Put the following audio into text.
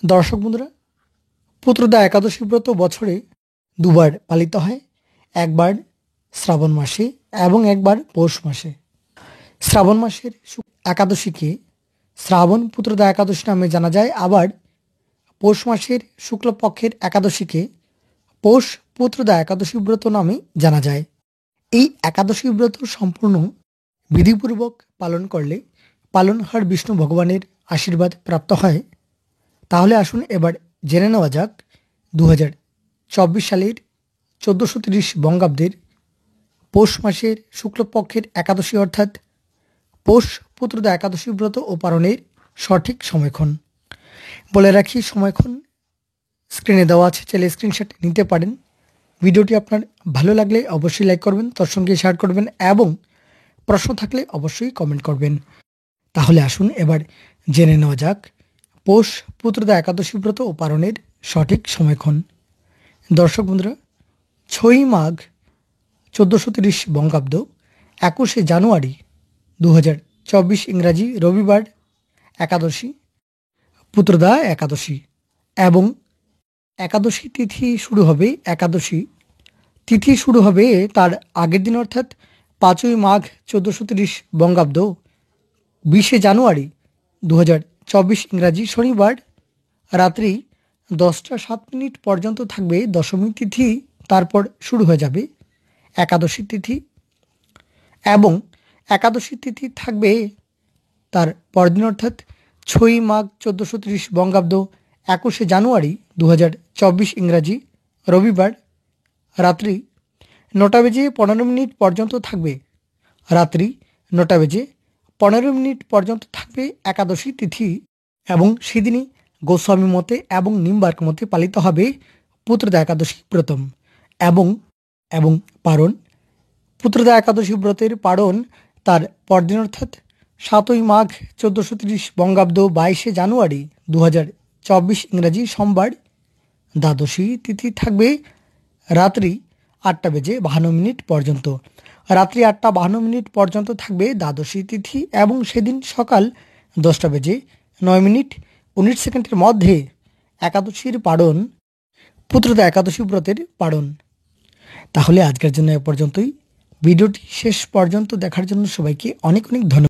দর্শক বন্ধুরা, পুত্রদা একাদশী ব্রত বছরে দুবার পালিত হয়, একবার শ্রাবণ মাসে এবং একবার পৌষ মাসে। শ্রাবণ মাসের একাদশীকে শ্রাবণ পুত্রদা একাদশী নামে জানা যায়, আবার পৌষ মাসের শুক্লপক্ষের একাদশীকে পৌষ পুত্রদা একাদশী ব্রত নামে জানা যায়। এই একাদশী ব্রত সম্পূর্ণ বিধিপূর্বক পালন করলে পালনহার বিষ্ণু ভগবানের আশীর্বাদ প্রাপ্ত হয়। তাহলে আসুন এবার জেনে নেওয়া যাক 2024 সালের 1430 বঙ্গাব্দের পৌষ মাসের শুক্লপক্ষের একাদশী অর্থাৎ পৌষ পুত্রদা একাদশী ব্রত ও পালনের সঠিক সময়ক্ষণ। বলে রাখি, সময়ক্ষণ স্ক্রিনে দেওয়া আছে, চাইলে স্ক্রিনশট নিতে পারেন। ভিডিওটি আপনার ভালো লাগলে অবশ্যই লাইক করবেন, তার সঙ্গে শেয়ার করবেন এবং প্রশ্ন থাকলে অবশ্যই কমেন্ট করবেন। তাহলে আসুন এবার জেনে নেওয়া যাক পৌষ পুত্রদা একাদশী ব্রত ও পালনের সঠিক সময়ক্ষণ। দর্শক বন্ধুরা, 6ই মাঘ 1430 বঙ্গাব্দ 21শে জানুয়ারি 2024 ইংরাজি রবিবার একাদশী পুত্রদা একাদশী এবং একাদশী তিথি শুরু হবে তার আগের দিন অর্থাৎ 5ই মাঘ 1430 বঙ্গাব্দ 20শে জানুয়ারি 2024 ইংরাজি শনিবার রাত্রি 10টা 7 মিনিট পর্যন্ত থাকবে দশমী তিথি। তারপর শুরু হয়ে যাবে একাদশী তিথি এবং একাদশী তিথি থাকবে তার পরদিন অর্থাৎ 6ই মাঘ 1430 বঙ্গাব্দ 21শে জানুয়ারি 2024 ইংরাজি রবিবার রাত্রি 9টা বেজে 15 মিনিট পর্যন্ত থাকবে একাদশী তিথি এবং সেদিনই গোস্বামী মতে এবং নিম্বার্ক মতে পালিত হবে পুত্রদা একাদশী ব্রতম এবং পারণ। পুত্রদা একাদশী ব্রতের পারণ তার পরদিন অর্থাৎ 7ই মাঘ 1430 বঙ্গাব্দ 22শে জানুয়ারি 2024 ইংরাজি সোমবার। দ্বাদশী তিথি থাকবে রাত্রি 8টা বেজে 52 মিনিট পর্যন্ত। রাত্রি 8টা 52 মিনিট পর্যন্ত থাকবে দ্বাদশী তিথি এবং সেদিন সকাল 10টা বেজে 9 মিনিট 19 সেকেন্ডের মধ্যে একাদশীর পারণ, পুত্রদা একাদশী ব্রতের পারণ। তাহলে আজকের জন্য এ পর্যন্তই। ভিডিওটি শেষ পর্যন্ত দেখার জন্য সবাইকে অনেক অনেক ধন্যবাদ।